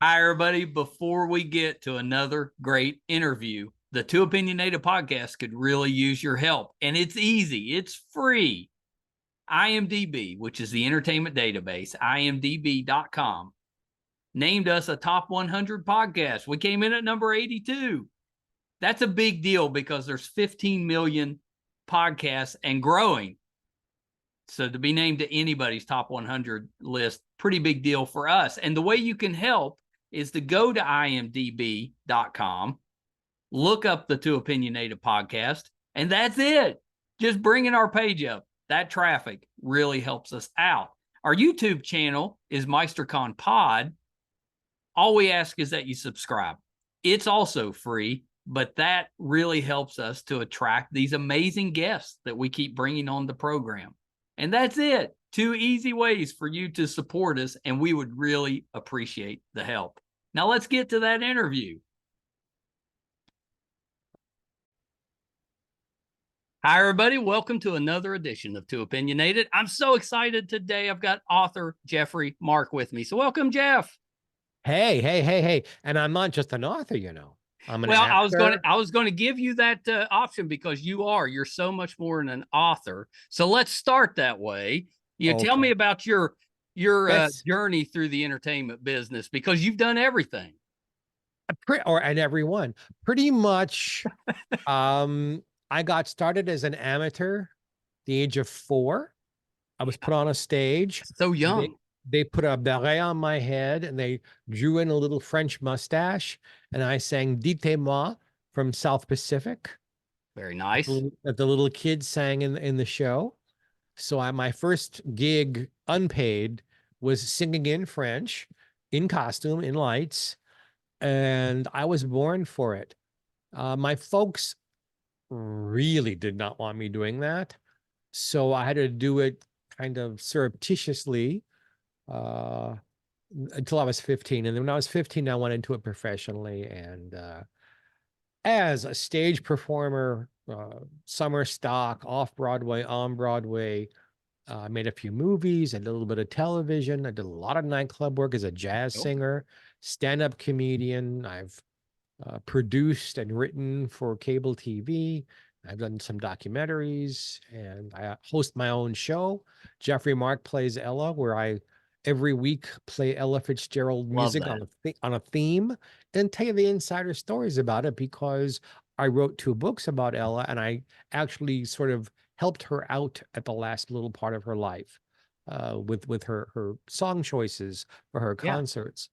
Hi, everybody. Before we get to another great interview, the Two Opinionated podcast could really use your help. And it's easy, it's free. IMDb, which is the entertainment database, imdb.com, named us a top 100 podcast. We came in at number 82. That's a big deal because there's 15 million podcasts and growing. So to be named to anybody's top 100 list, pretty big deal for us. And the way you can help is to go to imdb.com, look up the Two Opinionated podcast, and that's it. Just bringing our page up. That traffic really helps us out. Our YouTube channel is MeisterCon Pod. All we ask is that you subscribe. It's also free, but that really helps us to attract these amazing guests that we keep bringing on the program. And that's it. Two easy ways for you to support us, and we would really appreciate the help. Now let's get to that interview. Hi, everybody. Welcome to another edition of Two Opinionated. I'm so excited today. I've got author Geoffrey Mark with me. So welcome, Jeff. Hey. And I'm not just an author, you know. I'm an Well, actor. I was going to give you that option because you're so much more than an author. So let's start that way. You tell me Okay. about your That's journey through the entertainment business because you've done everything. and everyone. Pretty much I got started as an amateur the age of 4. I was put on a stage. So They young. they put a beret on my head and they drew in a little French mustache and I sang Dites-moi from South Pacific Very that nice. the little kids sang in the show. So my first gig, unpaid, was singing in French, in costume, in lights, and I was born for it. My folks really did not want me doing that, so I had to do it kind of surreptitiously uh, until I was 15. And then when I was 15, I went into it professionally. And as a stage performer, summer stock, off Broadway, on Broadway, I made a few movies. I did a little bit of television. I did a lot of nightclub work as a jazz singer, stand-up comedian. I've produced and written for cable TV. I've done some documentaries, and I host my own show. Geoffrey Mark Plays Ella, where I every week play Ella Fitzgerald Love music that. on a theme and tell you the insider stories about it, because I wrote 2 books about Ella and I actually sort of helped her out at the last little part of her life with her song choices for her Yeah. concerts.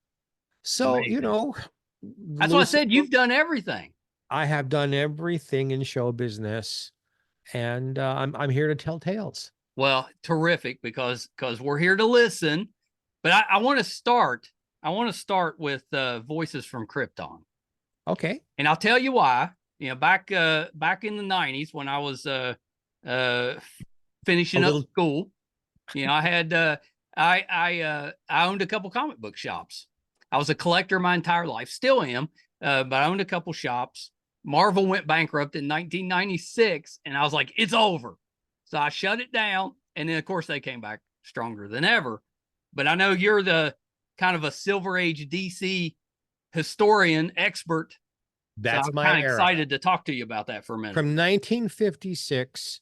So, Amazing. That's why I little said you've done everything. I have done everything in show business, and I'm here to tell tales. Well, terrific because we're here to listen. But I want to start. I want to start with Voices from Krypton, Okay. and I'll tell you why. You know, back in the '90s when I was uh, A finishing up little school, you know, I had I owned a couple comic book shops. I was a collector my entire life, still am, but I owned a couple shops. Marvel went bankrupt in 1996, and I was like, it's over. So I shut it down, and then of course they came back stronger than ever. But I know you're the kind of a Silver Age DC historian expert, so That's I'm my kind of era. excited to talk to you about that for a minute. From 1956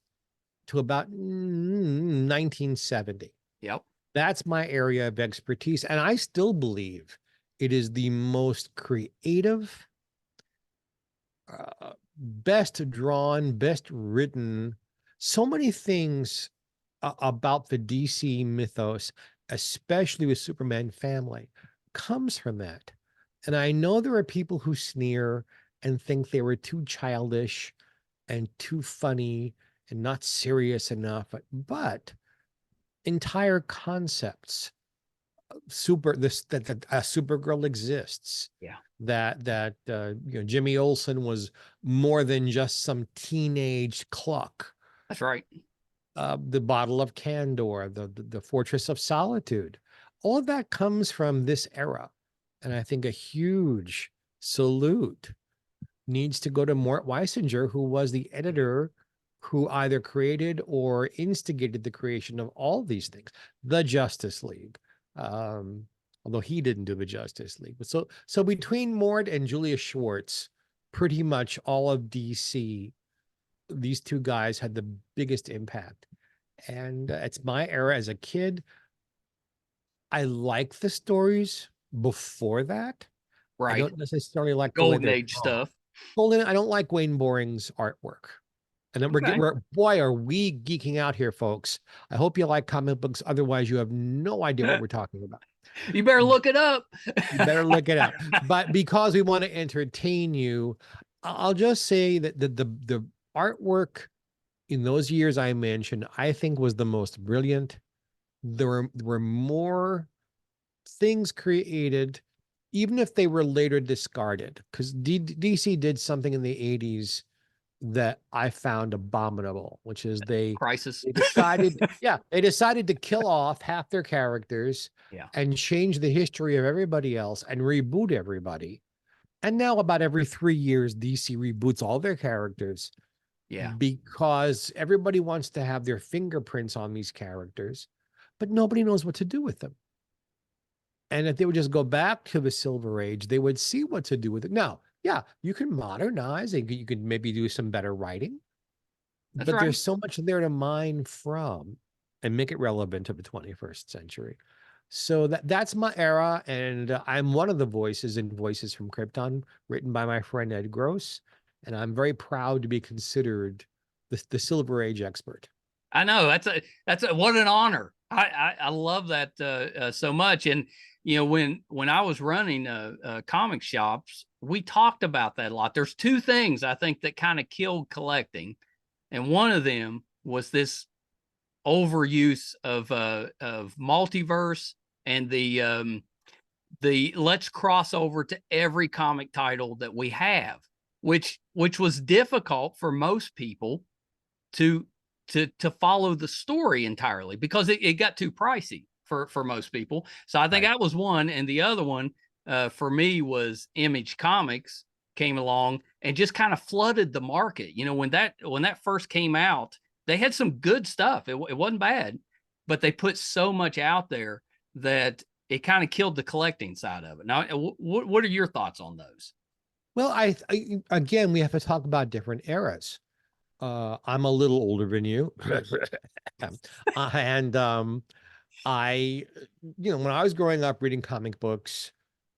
to about 1970. Yep. That's my area of expertise. And I still believe it is the most creative, best drawn, best written. So many things about the DC mythos, especially with Superman family, comes from that. And I know there are people who sneer and think they were too childish and too funny and not serious enough, but entire concepts, that a Supergirl exists, Yeah. that Jimmy Olsen was more than just some teenage cluck, That's right. the bottle of Candor, the Fortress of Solitude. All of that comes from this era. And I think a huge salute needs to go to Mort Weisinger, who was the editor who either created or instigated the creation of all these things. The Justice League, although he didn't do the Justice League. But so between Mort and Julius Schwartz, pretty much all of DC, these two guys had the biggest impact. And it's my era as a kid. I like the stories before that. I Right. don't necessarily like the way Golden they're Age drawn. stuff. Golden, I don't like Wayne Boring's artwork. And then Okay. boy, are we geeking out here, folks. I hope you like comic books. Otherwise, you have no idea what we're talking about. You better look it up. You better look it up. But because we want to entertain you, I'll just say that the artwork in those years I mentioned, I think was the most brilliant. There were more things created, even if they were later discarded, because DC did something in the 80s that I found abominable, which is Crisis. they decided, yeah, they decided to kill off half their characters Yeah. and change the history of everybody else and reboot everybody. And now about every 3 years, DC reboots all their characters Yeah. because everybody wants to have their fingerprints on these characters, but nobody knows what to do with them. And if they would just go back to the Silver Age, they would see what to do with it. Now, yeah, you can modernize and you can maybe do some better writing, That's but right. there's so much there to mine from and make it relevant to the 21st century. So that's my era, and I'm one of the voices in Voices from Krypton, written by my friend Ed Gross, and I'm very proud to be considered the Silver Age expert. I know that's what an honor. I love that so much. And when I was running comic shops, we talked about that a lot. There's two things I think that kind of killed collecting, and one of them was this overuse of multiverse and the let's cross over to every comic title that we have, which was difficult for most people to follow the story entirely because it got too pricey for most people. So I think that was one, and the other one for me was Image Comics came along and just kind of flooded the market. When that first came out, they had some good stuff. It wasn't bad, but they put so much out there that it kind of killed the collecting side of it. Now, what are your thoughts on those? Well, again, we have to talk about different eras. I'm a little older than you. And I, when I was growing up reading comic books,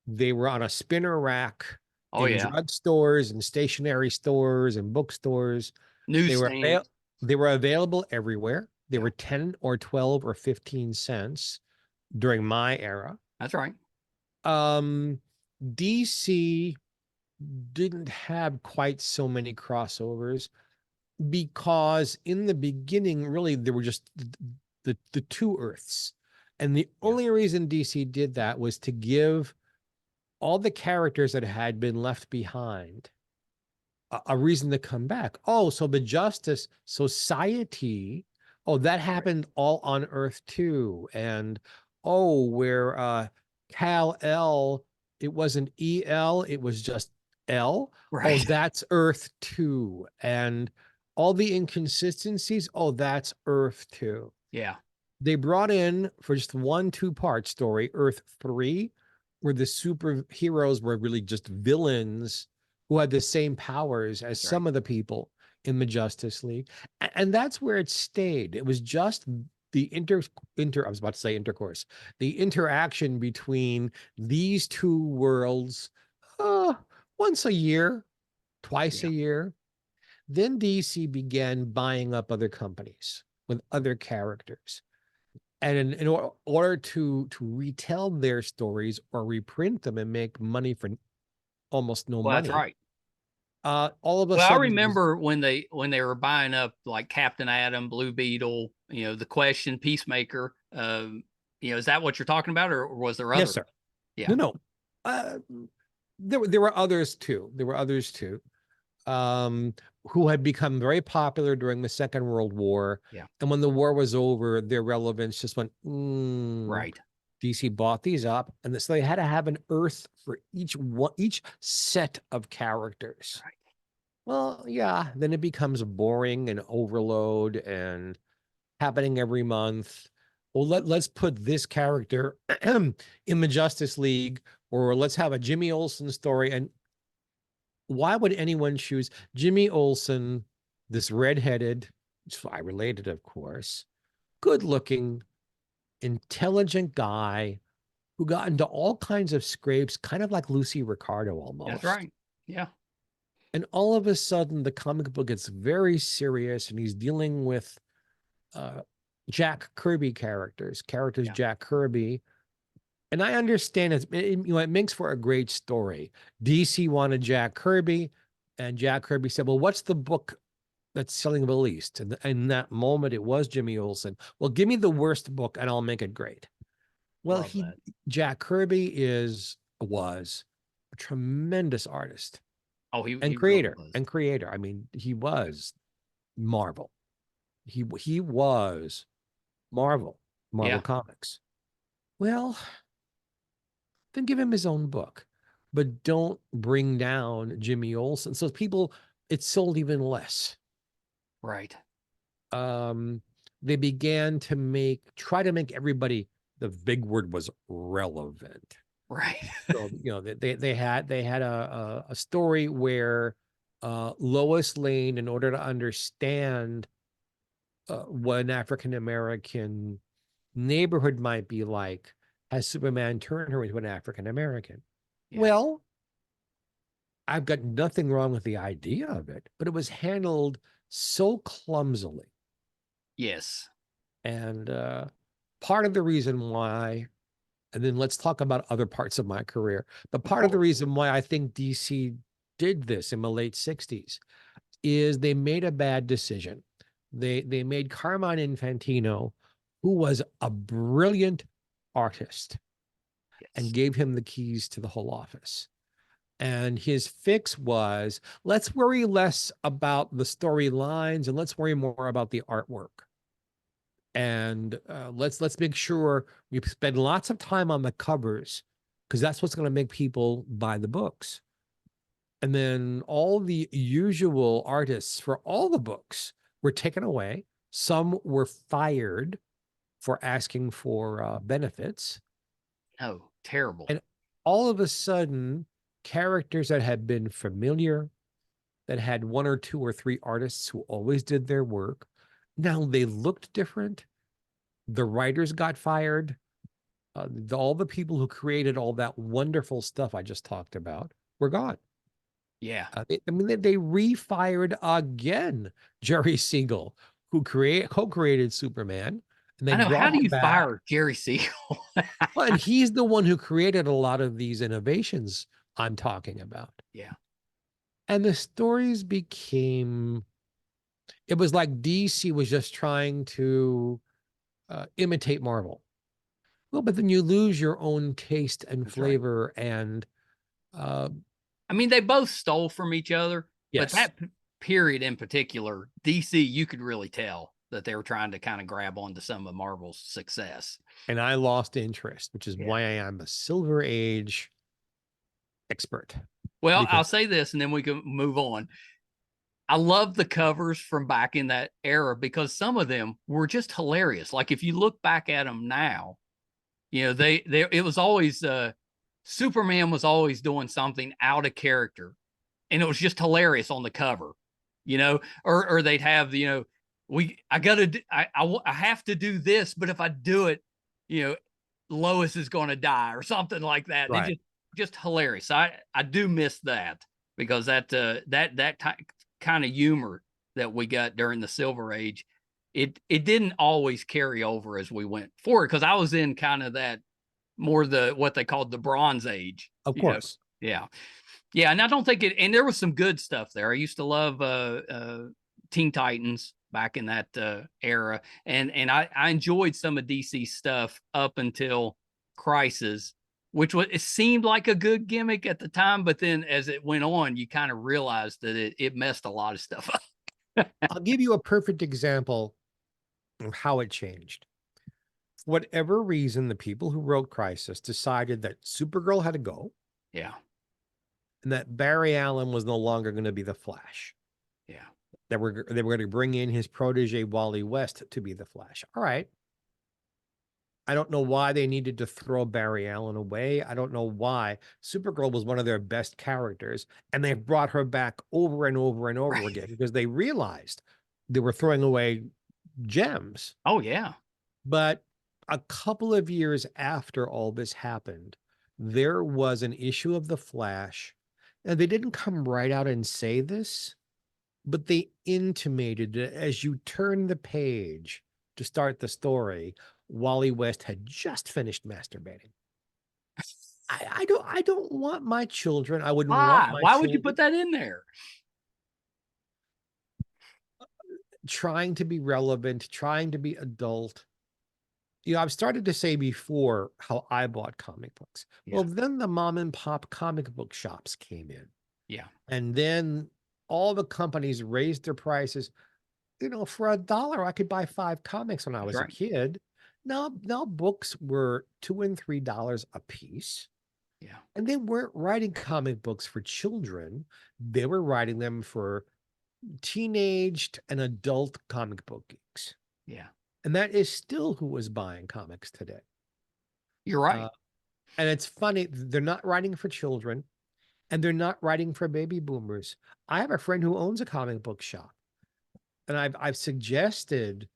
they were on a spinner rack Oh in yeah, drugstores and stationery stores and bookstores. They were newsstands. they were available everywhere. They Yeah. were 10 or 12 or 15 cents during my era. That's right. DC didn't have quite so many crossovers because in the beginning, really, there were just the two Earths. And the only reason DC did that was to give all the characters that had been left behind a reason to come back. Oh, so the Justice Society, oh, that happened all on Earth too. And oh, where Kal-El, it wasn't EL, it was just L. Right. Oh, that's Earth too. And all the inconsistencies, oh, that's Earth too. Yeah. They brought in for just 1 2-part story, Earth 3, where the superheroes were really just villains who had the same powers as some of the people in the Justice League. And that's where it stayed. It was just the I was about to say intercourse, the interaction between these two worlds once a year, twice a year. Then DC began buying up other companies with other characters. And in order to retell their stories or reprint them and make money for almost no Well, that's money, right. all of a Well, I sudden, remember when they were buying up like Captain Atom, Blue Beetle, The Question, Peacemaker. Is that what you're talking about, or was there other? yes, sir. Yeah. No. There were others too. Who had become very popular during the Second World War. Yeah. And when the war was over, their relevance just went, Right. DC bought these up, and so they had to have an Earth for each set of characters. Right. Well, yeah, then it becomes boring and overload and happening every month. well, let's put this character in the Justice League, or let's have a Jimmy Olsen story. And why would anyone choose Jimmy Olsen, this redheaded, I related, of course, good-looking, intelligent guy who got into all kinds of scrapes, kind of like Lucy Ricardo almost. That's right. Yeah. And all of a sudden, the comic book gets very serious, and he's dealing with Jack Kirby characters, Yeah. Jack Kirby. And I understand it makes for a great story. DC wanted Jack Kirby, and Jack Kirby said, well, what's the book that's selling the least? And in that moment, it was Jimmy Olsen. Well, give me the worst book and I'll make it great. Well, Jack Kirby was a tremendous artist. Oh, he creator really was. and creator. I mean, he was Marvel. He was Marvel Comics. Well, then give him his own book, but don't bring down Jimmy Olsen. So it sold even less. Right. They began to try to make everybody, the big word was relevant. Right. So, they had a story where Lois Lane, in order to understand what an African-American neighborhood might be like, has Superman turn her into an African-American. Yeah. Well, I've got nothing wrong with the idea of it, but it was handled so clumsily. Yes. And part of the reason why, and then let's talk about other parts of my career, but part of the reason why I think DC did this in the late 60s is they made a bad decision. They made Carmine Infantino, who was a brilliant artist, and gave him the keys to the whole office. And his fix was, let's worry less about the storylines and let's worry more about the artwork. And let's make sure we spend lots of time on the covers, because that's what's going to make people buy the books. And then all the usual artists for all the books were taken away. Some were fired for asking for benefits. Oh, terrible. And all of a sudden, characters that had been familiar, that had one or two or three artists who always did their work, now they looked different. The writers got fired. All the people who created all that wonderful stuff I just talked about were gone. Yeah. They refired again Jerry Siegel, who co-created Superman. And I know. How do you fire Jerry Siegel? Well, and he's the one who created a lot of these innovations I'm talking about. Yeah. And the stories it was like DC was just trying to imitate Marvel. Well, but then you lose your own taste and flavor. Right. And I mean, they both stole from each other. Yes. But that period in particular, DC, you could really tell that they were trying to kind of grab onto some of Marvel's success. And I lost interest, which is why I am a Silver Age expert. Well, I'll say this and then we can move on. I love the covers from back in that era because some of them were just hilarious. Like if you look back at them now, it was always Superman was always doing something out of character, and it was just hilarious on the cover, or they'd have I have to do this, but if I do it, Lois is going to die or something like that. Right. They just hilarious. I do miss that because that kind of humor that we got during the Silver Age, it didn't always carry over as we went forward, because I was in kind of that more what they called the Bronze Age. Of course. Yeah. And I don't think and there was some good stuff there. I used to love Teen Titans back in that era. And I enjoyed some of DC's stuff up until Crisis, which it seemed like a good gimmick at the time, but then as it went on, you kind of realized that it messed a lot of stuff up. I'll give you a perfect example of how it changed. For whatever reason, the people who wrote Crisis decided that Supergirl had to go. Yeah. And that Barry Allen was no longer going to be the Flash. Yeah. They were going to bring in his protege, Wally West, to be the Flash. All right. I don't know why they needed to throw Barry Allen away. I don't know why. Supergirl was one of their best characters, and they've brought her back over and over and over Right. again because they realized they were throwing away gems. Oh, yeah. But a couple of years after all this happened, there was an issue of The Flash, and they didn't come right out and say this, but they intimated that as you turn the page to start the story, Wally West had just finished masturbating. I don't want my children. I wouldn't want Why? my Why would you children put that in there? trying to be relevant, trying to be adult. I've started to say before how I bought comic books. Yeah. Well, then the mom and pop comic book shops came in. Yeah. And then all the companies raised their prices. For $1, I could buy 5 comics when I That's was a right. kid. Now books were $2 and $3 a piece. Yeah. And they weren't writing comic books for children. They were writing them for teenaged and adult comic book geeks. Yeah. And that is still who was buying comics today. You're right. And it's funny, they're not writing for children and they're not writing for baby boomers. I have a friend who owns a comic book shop, and I've suggested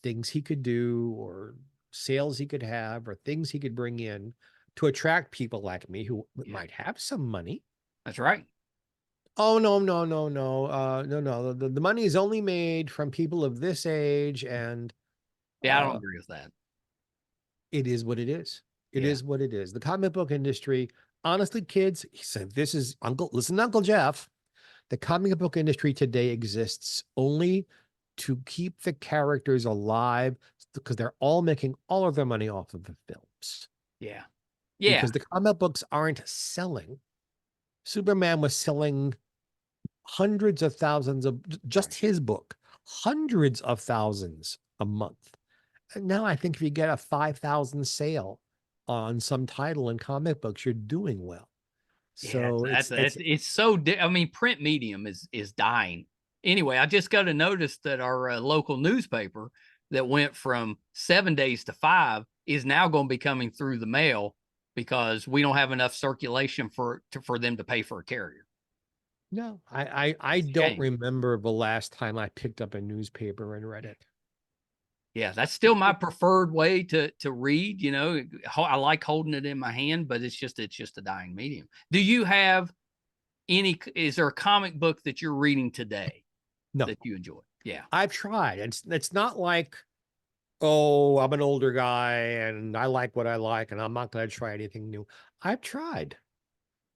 things he could do or sales he could have or things he could bring in to attract people like me who might have some money. That's right. Oh, no. No. The money is only made from people of this age, and Yeah, I don't agree with that. it is what it is. It Yeah. is what it is. The comic book industry, honestly, kids, he said, this is listen, Uncle Jeff. The comic book industry today exists only to keep the characters alive because they're all making all of their money off of the films. Yeah. Yeah. Because the comic books aren't selling. Superman was selling hundreds of thousands of just his book, hundreds of thousands a month. And now I think if you get a 5,000 sale on some title in comic books, you're doing well. So it's so. I mean, print medium is dying. Anyway, I just got a notice that our local newspaper that went from 7 days to 5 is now going to be coming through the mail because we don't have enough circulation for them to pay for a carrier. No, I don't remember the last time I picked up a newspaper and read it. Yeah, that's still my preferred way to read. I like holding it in my hand, but it's just a dying medium. Do you have is there a comic book that you're reading today that you enjoy? Yeah. I've tried. It's not like, oh, I'm an older guy and I like what I like and I'm not going to try anything new. I've tried.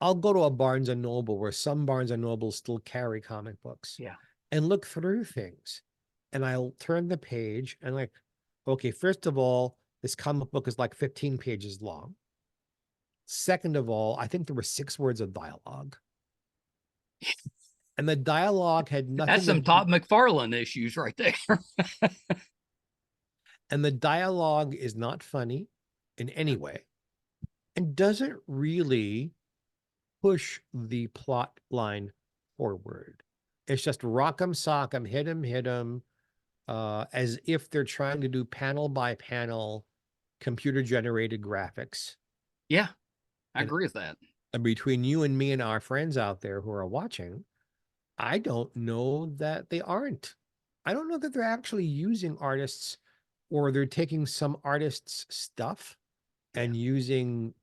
I'll go to a Barnes and Noble where some Barnes and Nobles still carry comic books. Yeah. And look through things. And I'll turn the page and like, okay, first of all, this comic book is like 15 pages long. Second of all, I think there were 6 words of dialogue. And the dialogue had nothing. That's some Todd McFarlane issues right there. And the dialogue is not funny in any way and doesn't really push the plot line forward. It's just rock 'em, sock 'em, hit 'em, as if they're trying to do panel by panel computer generated graphics. Yeah, I agree with that. And between you and me and our friends out there who are watching, I don't know that they aren't. I don't know that they're actually using artists, or they're taking some artists' stuff and using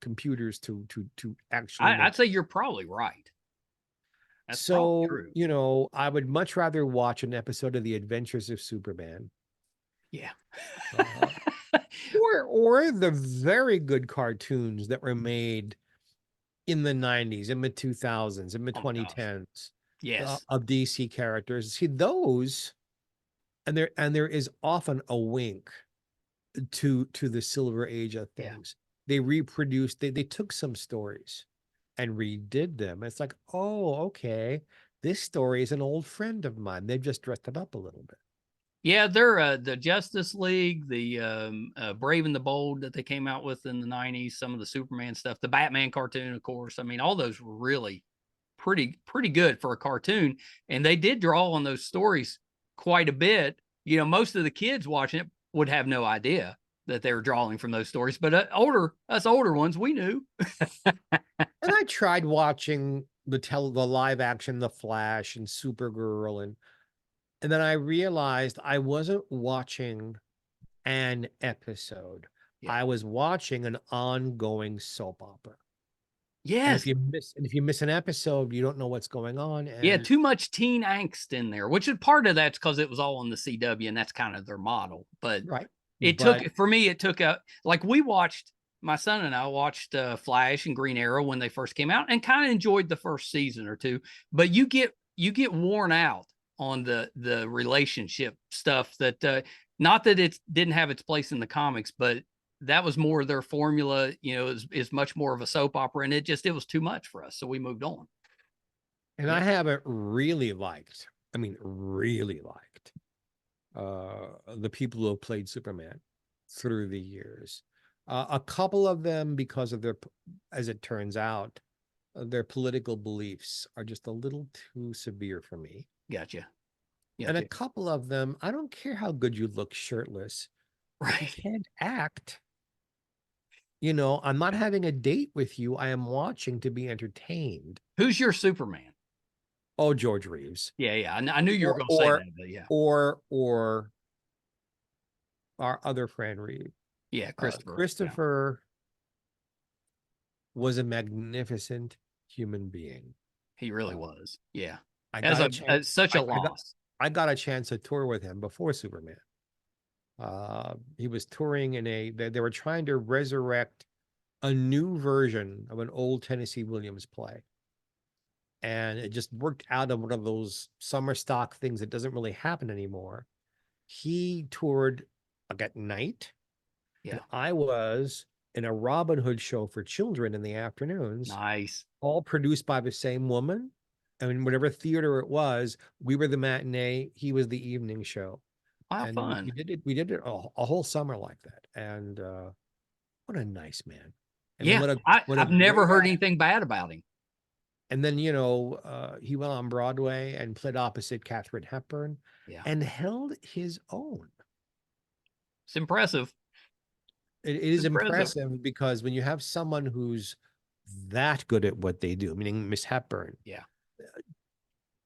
computers to actually. I'd say you're probably right. That's probably true. I would much rather watch an episode of The Adventures of Superman. Yeah. or the very good cartoons that were made in the 90s, in the 2000s, in the 2010s. Yes. Of DC characters. See those, and there is often a wink to the Silver Age of things. They reproduced, they took some stories and redid them. It's like, oh, okay, this story is an old friend of mine. They've just dressed it up a little bit. Yeah, they're the Justice League, the Brave and the Bold that they came out with in the 90s, some of the Superman stuff, the Batman cartoon, of course. I mean, all those were really pretty good for a cartoon. And they did draw on those stories quite a bit. Most of the kids watching it would have no idea. that they were drawing from those stories. But us older ones, we knew. And I tried watching the live action, The Flash and Supergirl, and then I realized I wasn't watching an episode. Yeah. I was watching an ongoing soap opera. And Yes. if you miss an episode, you don't know what's going on. Yeah, And too much teen angst in there, which is part of that's because it was all on the CW and that's kind of their model. But right. it But took, for me, it took a, like we watched, my son and I watched Flash and Green Arrow when they first came out and kind of enjoyed the first season or two, but you get worn out on the relationship stuff that not that it didn't have its place in the comics, but that was more their formula, you know, is much more of a soap opera, and it was too much for us, so we moved on. and I haven't really liked, really liked the people who have played Superman through the years. A couple of them, because of their, as it turns out, their political beliefs are just a little too severe for me. Gotcha. And a couple of them, I don't care how good you look shirtless. Right. You can't act. You know, I'm not having a date with you. I am watching to be entertained. Who's your Superman? Oh, George Reeves. Yeah. I knew you were going to say that, but yeah. Or our other friend Reeve. Yeah, Christopher. Christopher was a magnificent human being. He really was. Yeah. I As got a chance, such a loss. I got a chance to tour with him before Superman. He was touring they were trying to resurrect a new version of an old Tennessee Williams play. And it just worked out of one of those summer stock things that doesn't really happen anymore. He toured like at night. Yeah. And I was in a Robin Hood show for children in the afternoons. Nice. All produced by the same woman. I mean, whatever theater it was, we were the matinee, he was the evening show. Wow, and fun. We did it a whole summer like that. And what a nice man. And yeah, I've never heard anything bad about him. And then, you know, he went on Broadway and played opposite Katharine Hepburn. Yeah. And held his own. It's impressive. It is impressive because when you have someone who's that good at what they do, meaning Miss Hepburn, yeah,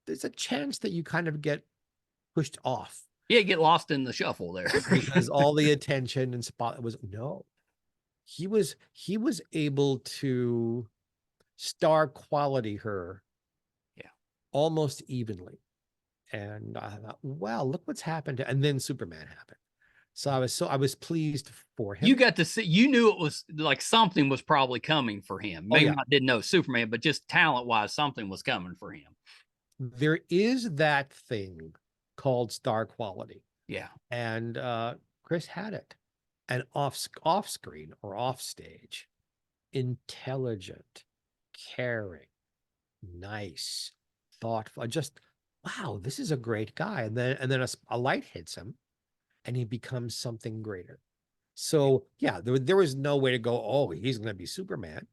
there's a chance that you kind of get pushed off. Yeah, get lost in the shuffle there. Because all the attention and spot was he was able to star quality her almost evenly. And I thought, wow, look what's happened. And then Superman happened. So I was pleased for him. You got to see, you knew it was like something was probably coming for him. Maybe not didn't know Superman, but just talent wise, something was coming for him. There is that thing called star quality. Yeah. And Chris had it. And off screen or off stage, intelligent, caring, nice, thoughtful, just wow, this is a great guy. And then a light hits him and he becomes something greater. So yeah, there was no way to go, oh, he's going to be Superman.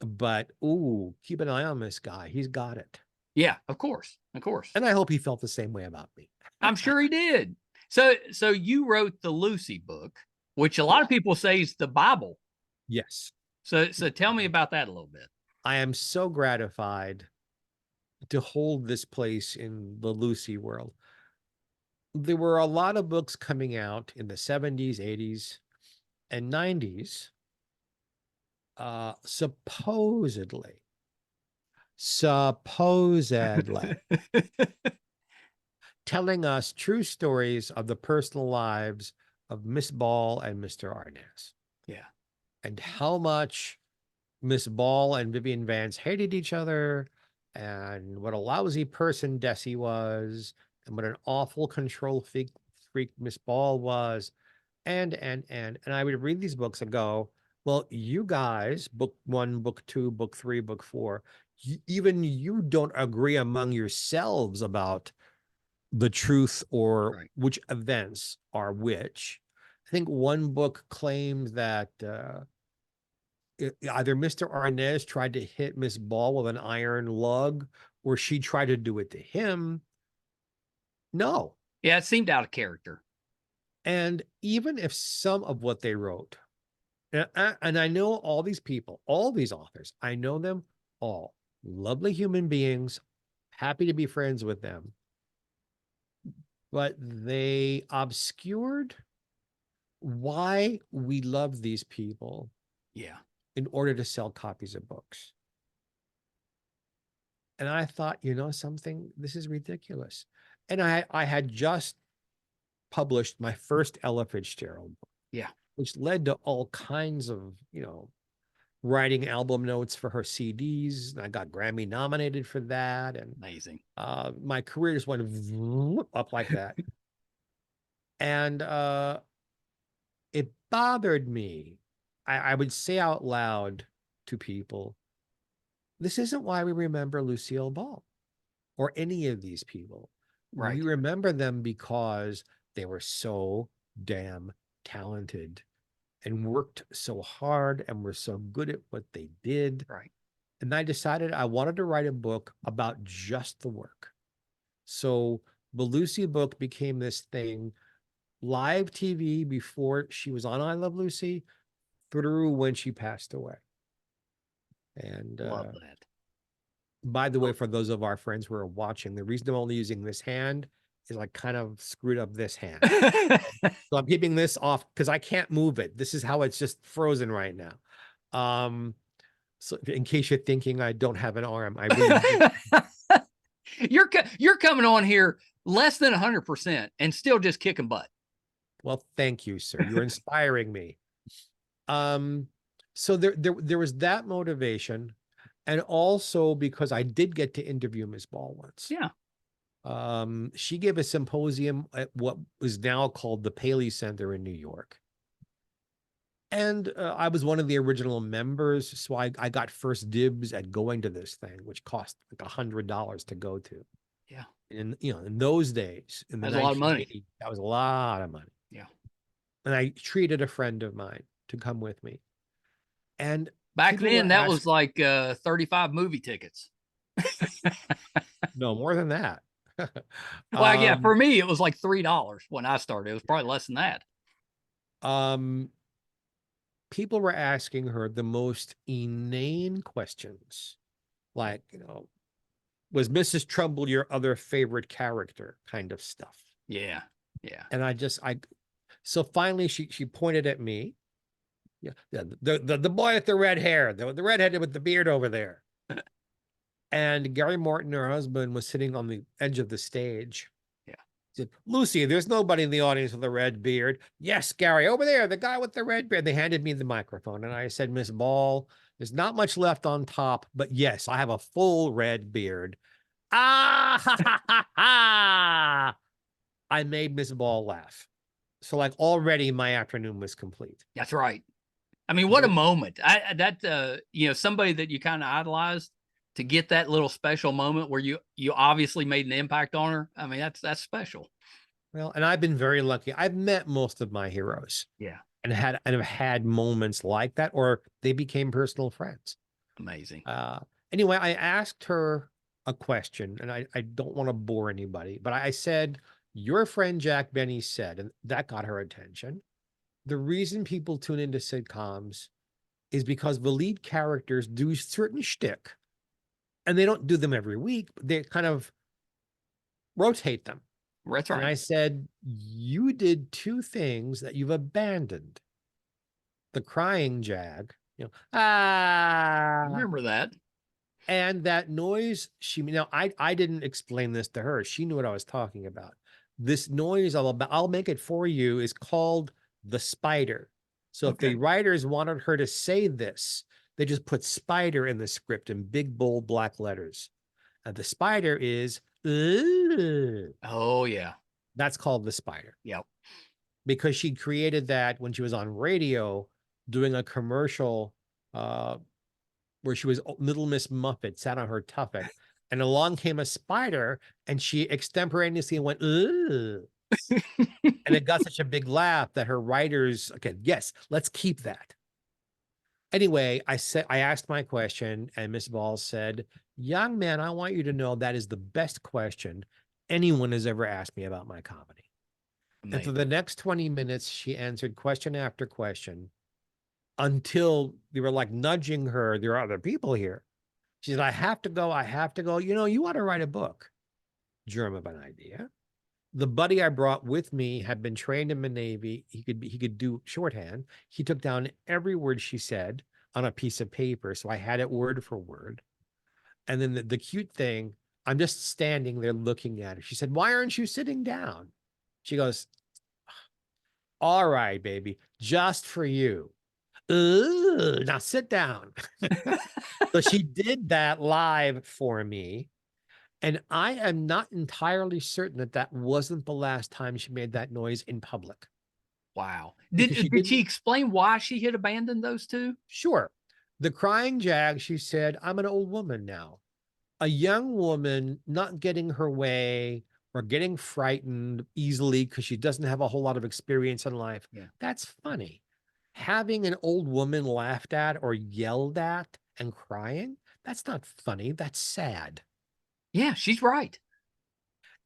But ooh, keep an eye on this guy. He's got it. Yeah, of course. Of course. And I hope he felt the same way about me. I'm sure he did. So you wrote the Lucy book, which a lot of people say is the Bible. Yes. So tell me about that a little bit. I am so gratified to hold this place in the Lucy world. There were a lot of books coming out in the 70s, 80s, and 90s, supposedly, telling us true stories of the personal lives of Miss Ball and Mr. Arnaz. Yeah. And how much Miss Ball and Vivian Vance hated each other, and what a lousy person Desi was, and what an awful control freak Miss Ball was. And I would read these books and go, well, you guys, book 1, book 2, book 3, book 4, even you don't agree among yourselves about the truth or which events are which. I think one book claimed that either Mr. Arnaz tried to hit Miss Ball with an iron lug, or she tried to do it to him. No. Yeah, it seemed out of character. And even if some of what they wrote, and I know all these people, all these authors, I know them all, lovely human beings, happy to be friends with them, but they obscured why we love these people Yeah. in order to sell copies of books. And I thought, you know something, this is ridiculous. And I had just published my first Ella Fitzgerald book, Yeah. which led to all kinds of, writing album notes for her CDs. And I got Grammy nominated for that. And Amazing. my career just went up like that. And it bothered me. I would say out loud to people, this isn't why we remember Lucille Ball or any of these people. Right. We remember them because they were so damn talented and worked so hard and were so good at what they did. Right. And I decided I wanted to write a book about just the work. So the Lucy book became this thing, live TV before she was on I Love Lucy through when she passed away. And Love that. by the way, for those of our friends who are watching, the reason I'm only using this hand is I kind of screwed up this hand. So I'm keeping this off because I can't move it. This is how it's just frozen right now. So in case you're thinking I don't have an arm, I really You're coming on here less than 100% and still just kicking butt. Well, thank you, sir. You're inspiring me. So there was that motivation, and also because I did get to interview Ms. Ball once. Yeah. She gave a symposium at what is now called the Paley Center in New York. And I was one of the original members, so I got first dibs at going to this thing, which cost like $100 to go to. Yeah. In those days, in the That's a lot of money. 1980s, that was a lot of money. Yeah. And I treated a friend of mine to come with me. And back then, that was like 35 movie tickets. No, more than that. Well, yeah, for me, it was like $3 when I started. It was probably less than that. People were asking her the most inane questions, like, was Mrs. Trumbull your other favorite character kind of stuff. Yeah. Yeah. And so finally she pointed at me. Yeah. The boy with the red hair, the redhead with the beard over there. And Gary Martin, her husband, was sitting on the edge of the stage. Yeah. He said, Lucy, there's nobody in the audience with a red beard. Yes, Gary, over there, the guy with the red beard. They handed me the microphone, and I said, Miss Ball, there's not much left on top, but yes, I have a full red beard. Ah, ha, ha, ha, ha. I made Miss Ball laugh. So like already my afternoon was complete. That's right. I mean, what a moment. Somebody that you kind of idolized, to get that little special moment where you obviously made an impact on her. I mean, that's special. Well, and I've been very lucky. I've met most of my heroes. Yeah. And have had moments like that, or they became personal friends. Amazing. Anyway, I asked her a question, and I don't want to bore anybody, but I said, your friend Jack Benny said, and that got her attention, the reason people tune into sitcoms is because the lead characters do certain shtick, and they don't do them every week, but they kind of rotate them. That's right. And I said, you did two things that you've abandoned. The crying jag, I remember that. And that noise, I didn't explain this to her. She knew what I was talking about. This noise, I'll make it for you, is called the spider. So if the writers wanted her to say this, they just put spider in the script in big, bold black letters. And the spider is, oh, yeah. That's called the spider. Yep. Because she created that when she was on radio doing a commercial where she was Little Miss Muffet, sat on her tuffet, and along came a spider, and she extemporaneously went, ugh. And it got such a big laugh that her writers, yes, let's keep that. Anyway, I asked my question, and Miss Ball said, young man, I want you to know that is the best question anyone has ever asked me about my comedy. And for Amazing. the next 20 minutes, she answered question after question until they were like nudging her. There are other people here. She said, I have to go. I have to go. You know, you ought to write a book. Germ of an idea. The buddy I brought with me had been trained in the Navy. He could do shorthand. He took down every word she said on a piece of paper. So I had it word for word. And then the cute thing, I'm just standing there looking at her. She said, why aren't you sitting down? She goes, all right, baby, just for you. Now sit down. So she did that live for me. And I am not entirely certain that that wasn't the last time she made that noise in public. Wow. Because she Did she didn't. explain why she had abandoned those two? Sure. The crying jag, she said, I'm an old woman now. A young woman not getting her way or getting frightened easily because she doesn't have a whole lot of experience in life. Yeah. That's funny. Having an old woman laughed at or yelled at and crying, that's not funny. That's sad. Yeah, she's right.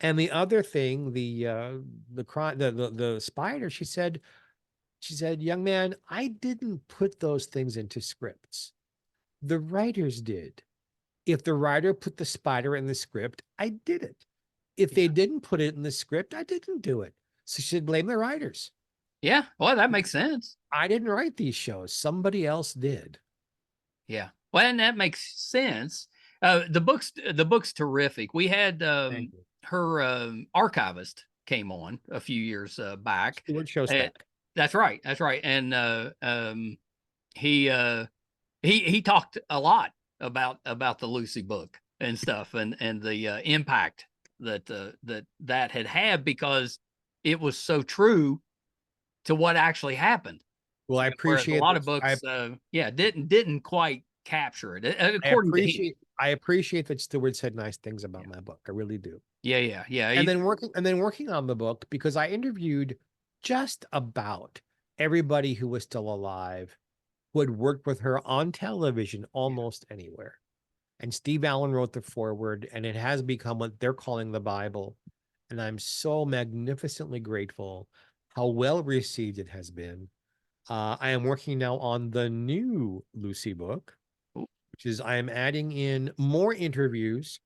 And the other thing, the spider, she said, young man, I didn't put those things into scripts. The writers did. If the writer put the spider in the script, I did it. If they didn't put it in the script, I didn't do it. So she should blame the writers. Yeah. Well, that makes sense. I didn't write these shows. Somebody else did. Yeah. Well, and that makes sense. The book's terrific. We had her archivist came on a few years back. Stuart Shostak. That's right. That's right. And he talked a lot about the Lucy book and stuff, and the impact that had because it was so true to what actually happened. Well, I appreciate a lot of books, didn't quite capture it. According to him. I appreciate that Stewart said nice things about my book. I really do. Yeah. And then working on the book, because I interviewed just about everybody who was still alive who had worked with her on television almost anywhere. And Steve Allen wrote the foreword, and it has become what they're calling the Bible. And I'm so magnificently grateful how well received it has been. I am working now on the new Lucy book, which is I am adding in more interviews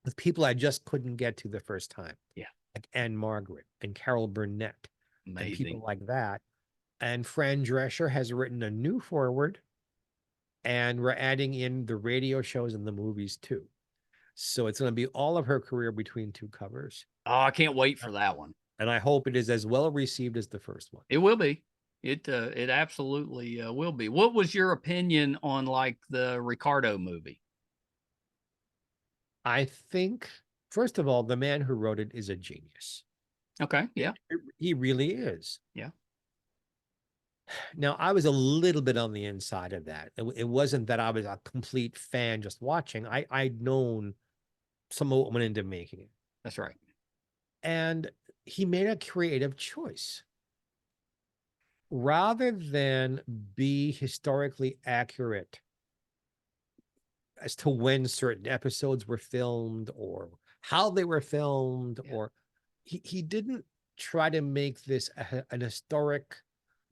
with people I just couldn't get to the first time. Yeah. Like Anne Margaret and Carol Burnett. Amazing. And people like that. And Fran Drescher has written a new foreword, and we're adding in the radio shows and the movies too. So it's going to be all of her career between two covers. Oh, I can't wait for that one. And I hope it is as well received as the first one. It will be. It absolutely will be. What was your opinion on like the Ricardo movie? I think, first of all, the man who wrote it is a genius. Okay. Yeah. He really is. Yeah. Now, I was a little bit on the inside of that. It wasn't that I was a complete fan just watching. I'd known some of what went into making it. That's right. And he made a creative choice. Rather than be historically accurate as to when certain episodes were filmed or how they were filmed, or he didn't try to make this an historic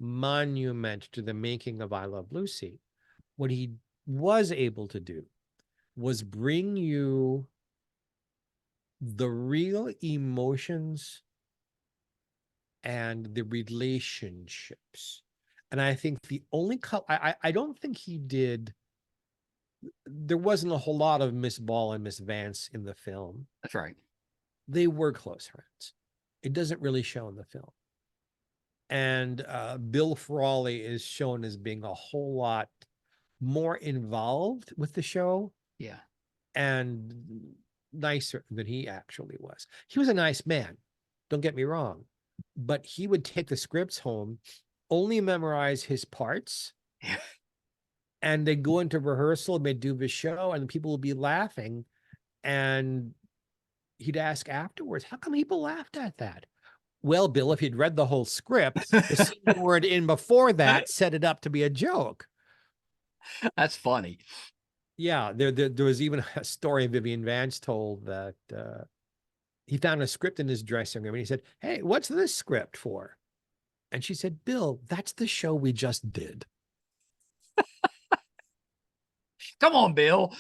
monument to the making of I Love Lucy. What he was able to do was bring you the real emotions and the relationships. And I think the only I don't think he did. There wasn't a whole lot of Miss Ball and Miss Vance in the film. That's right. They were close friends. It doesn't really show in the film. And Bill Frawley is shown as being a whole lot more involved with the show. Yeah. And nicer than he actually was. He was a nice man. Don't get me wrong. But he would take the scripts home, only memorize his parts, and they'd go into rehearsal and they'd do the show, and people would be laughing. And he'd ask afterwards, how come people laughed at that? Well, Bill, if you'd read the whole script, the scene you weren't in before that set it up to be a joke. That's funny. Yeah, there was even a story Vivian Vance told that he found a script in his dressing room and he said, "Hey, what's this script for?" And she said, "Bill, that's the show we just did." Come on, Bill.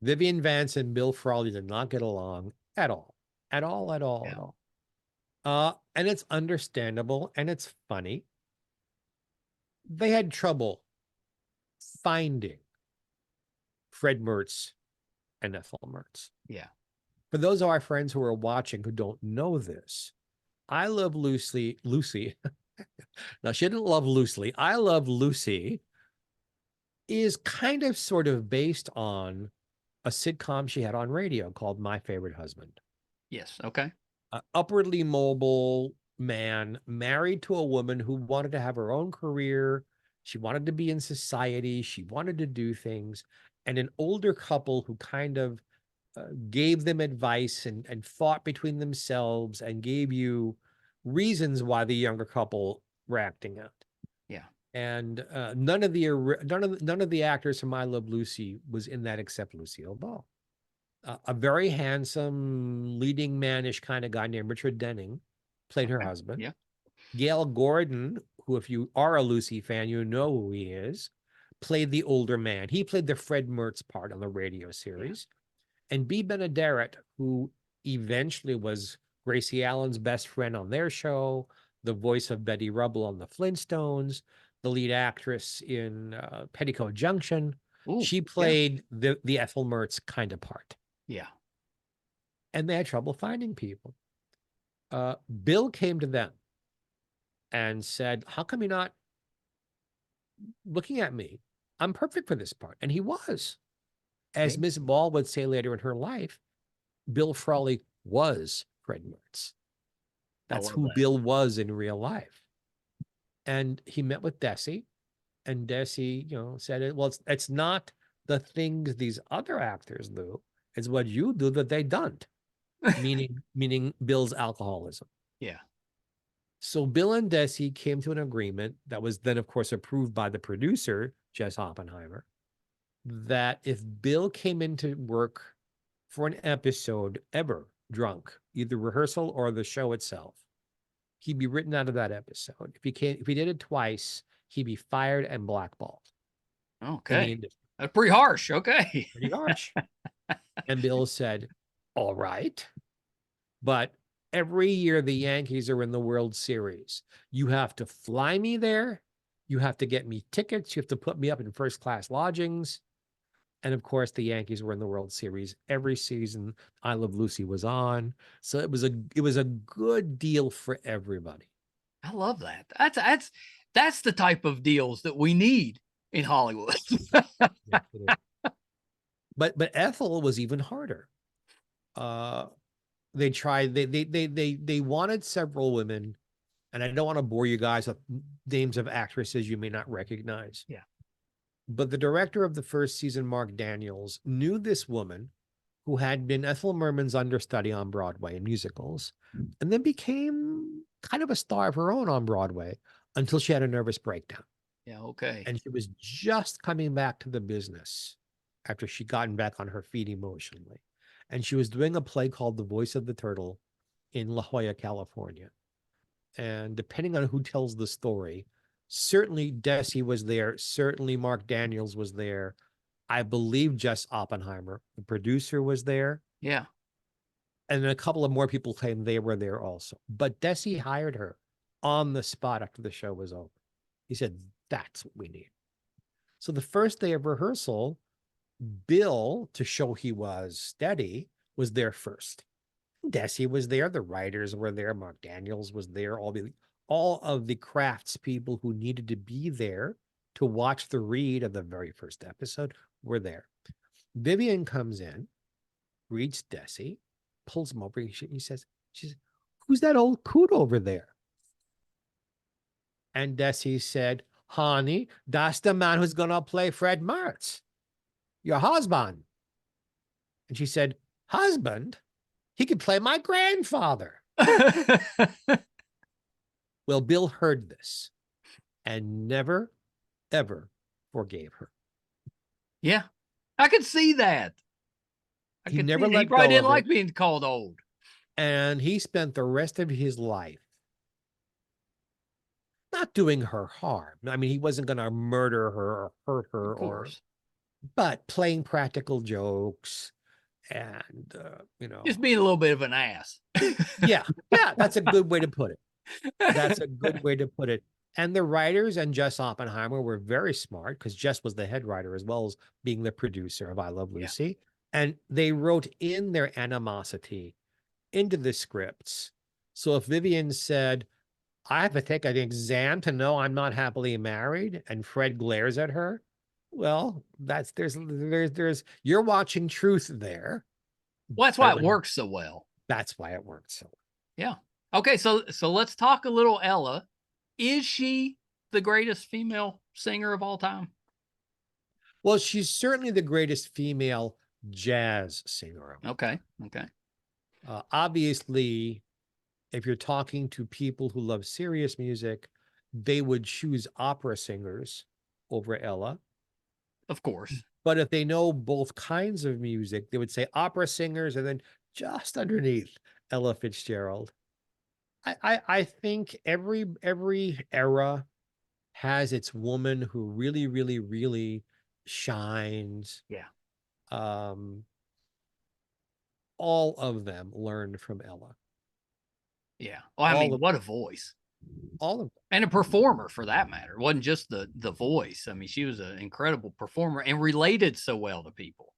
Vivian Vance and Bill Frawley did not get along at all, at all, at all, at Yeah. all. And it's understandable and it's funny. They had trouble finding Fred Mertz and Ethel Mertz. Yeah. For those of our friends who are watching who don't know this, I Love Lucy. Now, she didn't love Lucy. I Love Lucy is kind of sort of based on a sitcom she had on radio called My Favorite Husband. Yes. Okay. An upwardly mobile man married to a woman who wanted to have her own career. She wanted to be in society. She wanted to do things. And an older couple who kind of gave them advice and fought between themselves and gave you reasons why the younger couple were acting out. Yeah. And none of the actors from I Love Lucy was in that except Lucille Ball. A very handsome, leading manish kind of guy named Richard Denning played her husband. Yeah. Gail Gordon, who, if you are a Lucy fan, you know who he is, played the older man. He played the Fred Mertz part on the radio series. Yeah. And B. Benaderet, who eventually was Gracie Allen's best friend on their show, the voice of Betty Rubble on the Flintstones, the lead actress in Petticoat Junction. Ooh, she played the Ethel Mertz kind of part. Yeah. And they had trouble finding people. Bill came to them and said, "How come you're not looking at me? I'm perfect for this part." And he was. As Miss Ball would say later in her life, Bill Frawley was Fred Mertz. That's who Bill was in real life. And he met with Desi, and Desi, said, "Well, it's not the things these other actors do. It's what you do that they don't." meaning Bill's alcoholism. Yeah. So Bill and Desi came to an agreement that was then, of course, approved by the producer, Jess Oppenheimer, that if Bill came into work for an episode ever drunk, either rehearsal or the show itself, he'd be written out of that episode. If he did it twice, he'd be fired and blackballed. Okay. That's pretty harsh. Okay. Pretty harsh. And Bill said, "All right, but every year the Yankees are in the World Series. You have to fly me there. You have to get me tickets. You have to put me up in first class lodgings." And of course, the Yankees were in the World Series every season. I Love Lucy was on. So it was a good deal for everybody. I love that. That's the type of deals that we need in Hollywood. But Ethel was even harder. They tried, they wanted several women, and I don't want to bore you guys with names of actresses you may not recognize. Yeah. But the director of the first season, Mark Daniels, knew this woman who had been Ethel Merman's understudy on Broadway in musicals, and then became kind of a star of her own on Broadway until she had a nervous breakdown. Yeah, okay. And she was just coming back to the business after she'd gotten back on her feet emotionally. And she was doing a play called The Voice of the Turtle in La Jolla, California. And depending on who tells the story, certainly Desi was there. Certainly Mark Daniels was there. I believe Jess Oppenheimer, the producer, was there. Yeah. And then a couple of more people claim they were there also. But Desi hired her on the spot after the show was over. He said, "That's what we need." So the first day of rehearsal, Bill, to show he was steady, was there first. Desi was there. The writers were there. Mark Daniels was there. All of the crafts people who needed to be there to watch the read of the very first episode were there. Vivian comes in, reads Desi, pulls him over. He says, "Who's that old coot over there?" And Desi said, "Honey, that's the man who's going to play Fred Mertz, your husband." And she said, "Husband? He could play my grandfather." Well, Bill heard this and never, ever forgave her. Yeah, I could see that. I He could see never it. He let probably go didn't of like it. being called old. And he spent the rest of his life not doing her harm. I mean, he wasn't going to murder her or hurt her, Of course. but playing practical jokes and, Just being a little bit of an ass. yeah, that's a good way to put it. That's a good way to put it. And the writers and Jess Oppenheimer were very smart because Jess was the head writer as well as being the producer of I Love Lucy. And they wrote in their animosity into the scripts. So if Vivian said, I have to take an exam to know I'm not happily married, and Fred glares at her, well, there's you're watching truth there. Well, that's why it works so well. That's why it works so well. Yeah. Okay, so let's talk a little Ella. Is she the greatest female singer of all time? Well, she's certainly the greatest female jazz singer. Okay. Obviously, if you're talking to people who love serious music, they would choose opera singers over Ella. Of course. But if they know both kinds of music, they would say opera singers, and then just underneath Ella Fitzgerald. I think every era has its woman who really, really, really shines. Yeah. All of them learned from Ella. Yeah. Well, I mean, what a voice. All of them. And a performer for that matter. It wasn't just the voice. I mean, she was an incredible performer and related so well to people.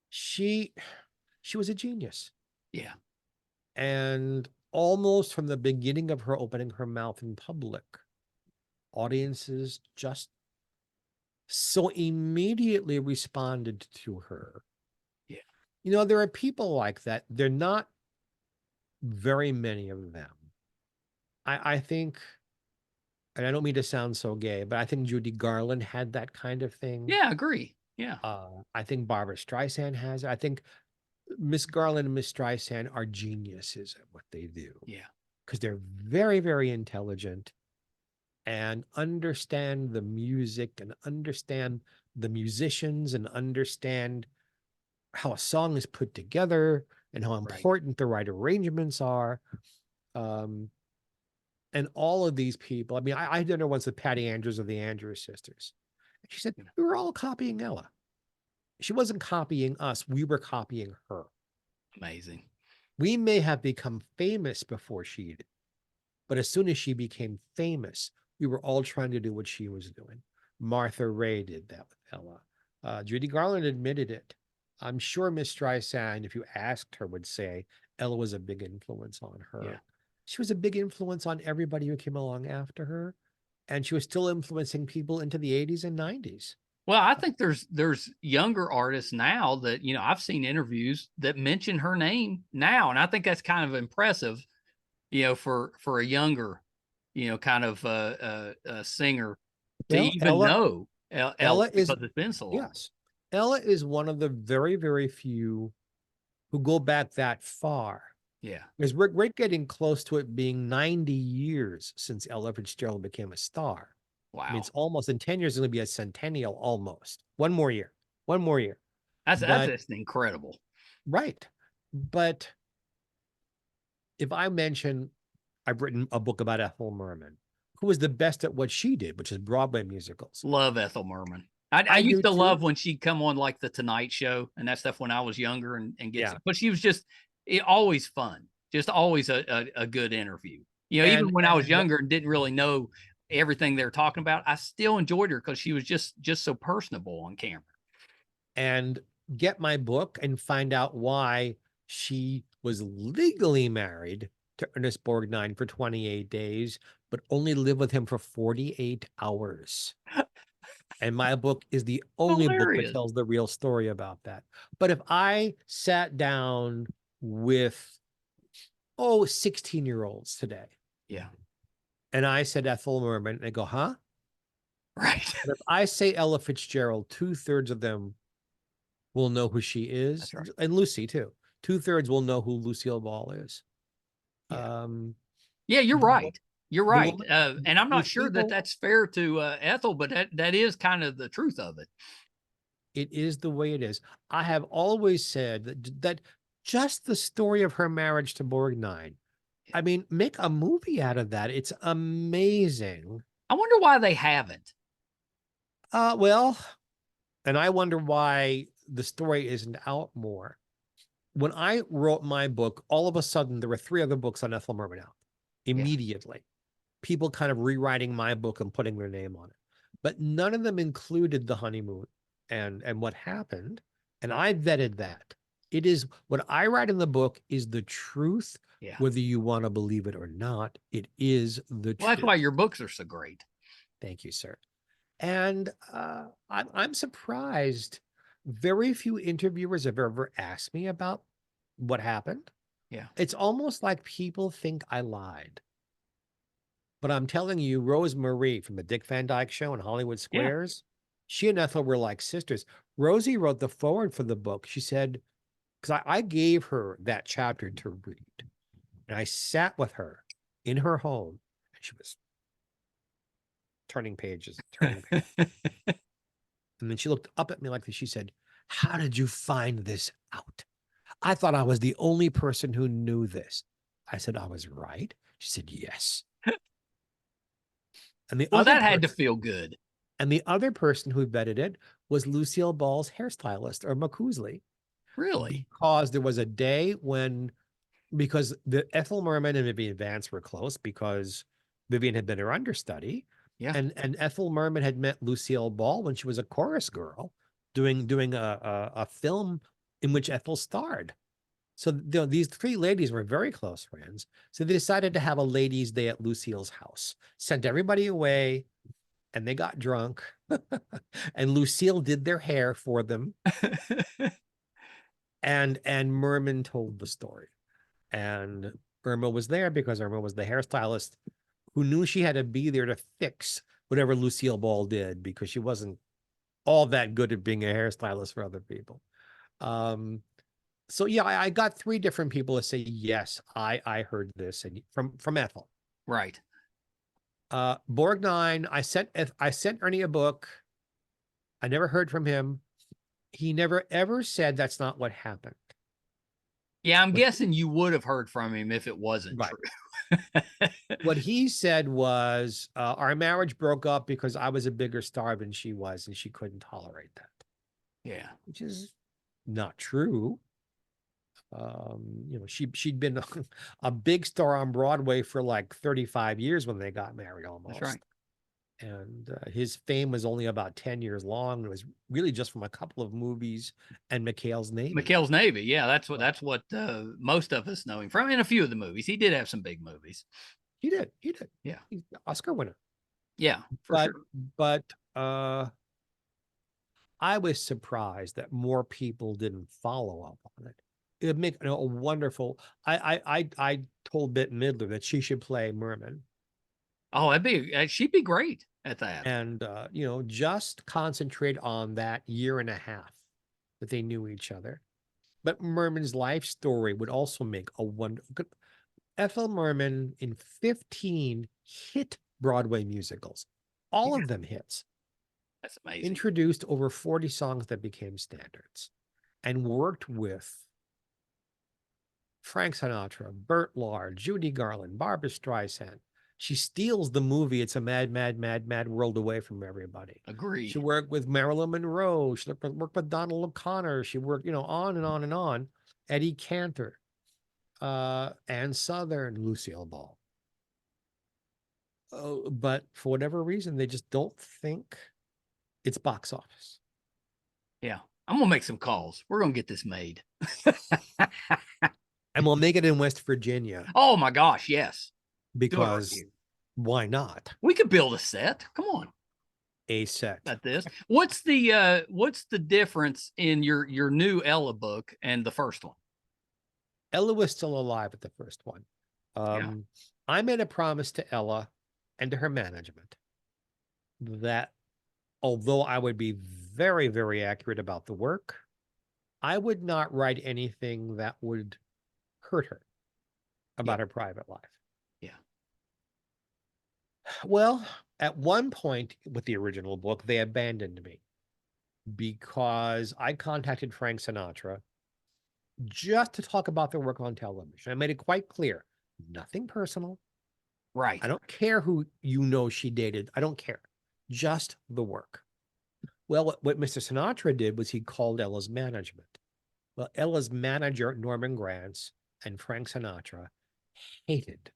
She was a genius. Yeah. And almost from the beginning of her opening her mouth in public, audiences just so immediately responded to her. Yeah. There are people like that. They're not very many of them. I think, and I don't mean to sound so gay, but I think Judy Garland had that kind of thing. Yeah, I agree. Yeah. I think Barbra Streisand has it. I think Miss Garland and Miss Streisand are geniuses at what they do. Yeah. Because they're very, very intelligent and understand the music and understand the musicians and understand how a song is put together and how important the right arrangements are. And all of these people, I mean, I had dinner once with Patty Andrews of the Andrews Sisters. And she said, we were all copying Ella. She wasn't copying us. We were copying her. Amazing. We may have become famous before she did, but as soon as she became famous, we were all trying to do what she was doing. Martha Ray did that with Ella. Judy Garland admitted it. I'm sure Miss Streisand, if you asked her, would say Ella was a big influence on her. Yeah. She was a big influence on everybody who came along after her, and she was still influencing people into the 80s and 90s. Well, I think there's younger artists now that, I've seen interviews that mention her name now, and I think that's kind of impressive, for a younger, kind of a singer to even know Ella because it's been so long. Yes. Ella is one of the very, very few who go back that far. Yeah. Because we're getting close to it being 90 years since Ella Fitzgerald became a star. Wow. I mean, it's almost in 10 years, it's going to be a centennial almost. One more year. That's incredible. Right. But if I mention, I've written a book about Ethel Merman, who was the best at what she did, which is Broadway musicals. Love Ethel Merman. I used to love when she'd come on like the Tonight Show and that stuff when I was younger and get, but she was just always fun, just always a good interview. Even when I was younger and didn't really know everything they're talking about, I still enjoyed her because she was just so personable on camera. And get my book and find out why she was legally married to Ernest Borgnine for 28 days, but only lived with him for 48 hours. And my book is the only book that tells the real story about that. But if I sat down with, 16-year-olds today. Yeah. And I said Ethel Merman, and they go, huh? Right. And if I say Ella Fitzgerald, 2/3 of them will know who she is. That's right. And Lucy, too. 2/3 will know who Lucille Ball is. Yeah, you're right. You're right. And I'm not sure people, that that's fair to Ethel, but that is kind of the truth of it. It is the way it is. I have always said that just the story of her marriage to Borgnine, I mean, make a movie out of that. It's amazing. I wonder why they haven't. Well, and I wonder why the story isn't out more. When I wrote my book, all of a sudden there were 3 other books on Ethel Merman out immediately. People kind of rewriting my book and putting their name on it, but none of them included the honeymoon and what happened. And I vetted that. It is what I write in the book is the truth, whether you want to believe it or not. It is the truth. That's why your books are so great. Thank you, sir. And I'm surprised. Very few interviewers have ever asked me about what happened. Yeah. It's almost like people think I lied. But I'm telling you, Rose Marie from the Dick Van Dyke Show in Hollywood Squares, she and Ethel were like sisters. Rosie wrote the foreword for the book. She said, because I gave her that chapter to read. And I sat with her in her home, and she was turning pages. And then she looked up at me like this. She said, how did you find this out? I thought I was the only person who knew this. I said, I was right. She said, yes. And the that had to feel good. And the other person who vetted it was Lucille Ball's hairstylist, or McCousley. Really? Because there was a day when, because the Ethel Merman and Vivian Vance were close because Vivian had been her understudy. Yeah. And Ethel Merman had met Lucille Ball when she was a chorus girl doing a film in which Ethel starred. So these 3 ladies were very close friends. So they decided to have a ladies' day at Lucille's house, sent everybody away, and they got drunk. And Lucille did their hair for them. and Merman told the story. And Irma was there because Irma was the hairstylist who knew she had to be there to fix whatever Lucille Ball did, because she wasn't all that good at being a hairstylist for other people. So yeah, I got 3 different people to say, yes, I heard this, and from Ethel. Right. Borgnine, I sent Ernie a book. I never heard from him. He never ever said that's not what happened. Yeah, I'm guessing you would have heard from him if it wasn't true. What he said was, our marriage broke up because I was a bigger star than she was, and she couldn't tolerate that. Yeah. Which is not true. She'd been a big star on Broadway for like 35 years when they got married, almost. That's right. And his fame was only about 10 years long. It was really just from a couple of movies and McHale's Navy. McHale's Navy. Yeah, that's what most of us know him from, in a few of the movies. He did have some big movies. He did. Yeah. He's an Oscar winner. Yeah, for sure. But I was surprised that more people didn't follow up on it. It would make a wonderful. I told Bette Midler that she should play Merman. Oh, she'd be great at that. And just concentrate on that year and a half that they knew each other. But Merman's life story would also make a wonderful. Ethel Merman in 15 hit Broadway musicals, all of them hits. That's amazing. Introduced over 40 songs that became standards, and worked with Frank Sinatra, Burt Lahr, Judy Garland, Barbra Streisand. She steals the movie It's a Mad, Mad, Mad, Mad World away from everybody. Agreed. She worked with Marilyn Monroe. She worked with Donald O'Connor. She worked, on and on and on. Eddie Cantor, Ann Southern, Lucille Ball. But for whatever reason, they just don't think it's box office. Yeah. I'm going to make some calls. We're going to get this made. And we'll make it in West Virginia. Oh my gosh, yes. Because why not? We could build a set. Come on. A set. At this. What's the difference in your new Ella book and the first one? Ella was still alive at the first one. I made a promise to Ella and to her management that although I would be very, very accurate about the work, I would not write anything that would hurt her about her private life. Yeah. Well, at one point with the original book, they abandoned me. because I contacted Frank Sinatra just to talk about their work on television. I made it quite clear, nothing personal. Right. I don't care who she dated. I don't care. Just the work. Well, what Mr. Sinatra did was he called Ella's management. Well, Ella's manager, Norman Granz, and Frank Sinatra hated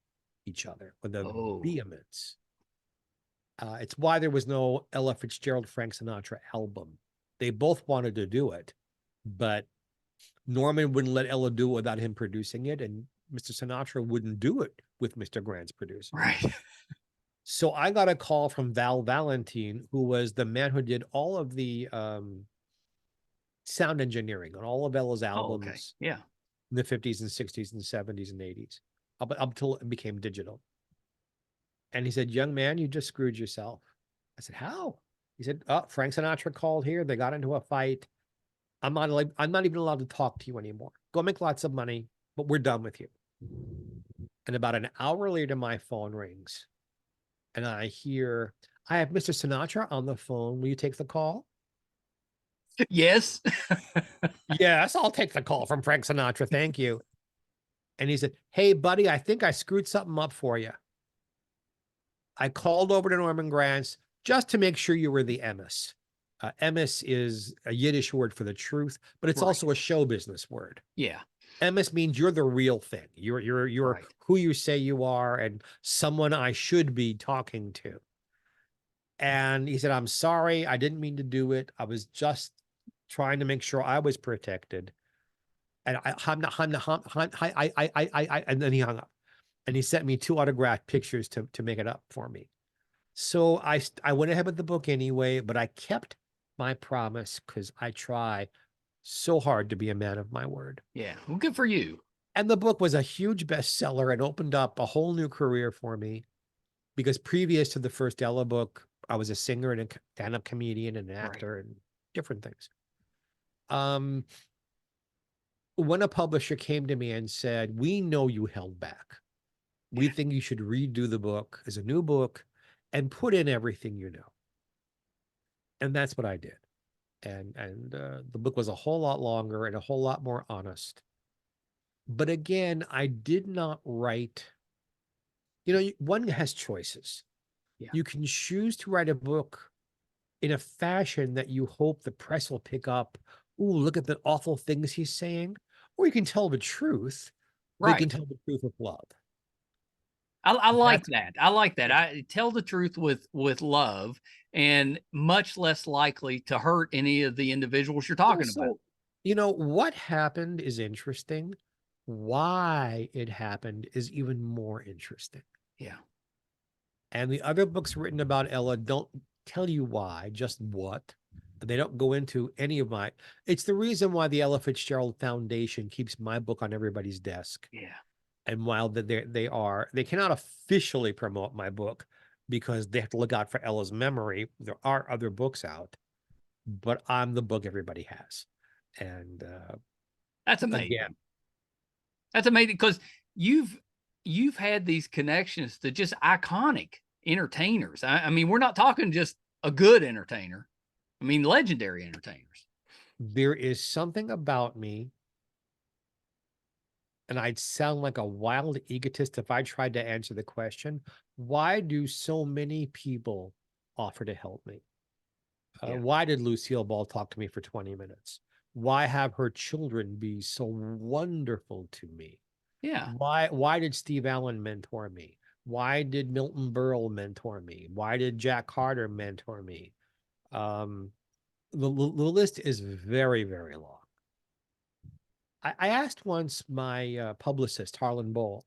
each other with a vehemence. It's why there was no Ella Fitzgerald, Frank Sinatra album. They both wanted to do it, but Norman wouldn't let Ella do it without him producing it, and Mr. Sinatra wouldn't do it with Mr. Grant's producing. Right. So I got a call from Val Valentine, who was the man who did all of the sound engineering on all of Ella's albums Yeah. in the 50s and 60s and 70s and 80s, up until it became digital. And he said, young man, you just screwed yourself. I said, how? He said, oh, Frank Sinatra called here. They got into a fight. I'm not even allowed to talk to you anymore. Go make lots of money, but we're done with you. And about an hour later, my phone rings. And I hear, I have Mr. Sinatra on the phone. Will you take the call? Yes. Yes, I'll take the call from Frank Sinatra. Thank you. And he said, hey, buddy, I think I screwed something up for you. I called over to Norman Granz just to make sure you were the emes. Emes is a Yiddish word for the truth, but it's also a show business word. Yeah. Emes means you're the real thing. You're Right. who you say you are and someone I should be talking to. And he said, I'm sorry. I didn't mean to do it. I was just trying to make sure I was protected. And and then he hung up. And he sent me 2 autographed pictures to make it up for me. So I went ahead with the book anyway, but I kept my promise because I try so hard to be a man of my word. Yeah. Well, good for you. And the book was a huge bestseller and opened up a whole new career for me because previous to the first Ella book, I was a singer and a stand-up comedian and an actor and different things. When a publisher came to me and said, we know you held back. We think you should redo the book as a new book and put in everything you know. And that's what I did. And the book was a whole lot longer and a whole lot more honest. But again, I did not write, one has choices. Yeah. You can choose to write a book in a fashion that you hope the press will pick up. Ooh, look at the awful things he's saying. Or you can tell the truth. Right. They can tell the truth with love. I like that. I like that. I tell the truth with love and much less likely to hurt any of the individuals you're talking about. What happened is interesting. Why it happened is even more interesting. Yeah. And the other books written about Ella don't tell you why, just what. They don't go into any of my, it's the reason why the Ella Fitzgerald Foundation keeps my book on everybody's desk. Yeah. And while they cannot officially promote my book because they have to look out for Ella's memory. There are other books out, but I'm the book everybody has. And that's amazing. Again, that's amazing because you've had these connections to just iconic entertainers. I mean, we're not talking just a good entertainer. I mean, legendary entertainers. There is something about me, and I'd sound like a wild egotist if I tried to answer the question, why do so many people offer to help me? Why did Lucille Ball talk to me for 20 minutes? Why have her children be so wonderful to me? Yeah. Why did Steve Allen mentor me? Why did Milton Berle mentor me? Why did Jack Carter mentor me? The list is very, very long. I asked once my publicist, Harlan Bowl,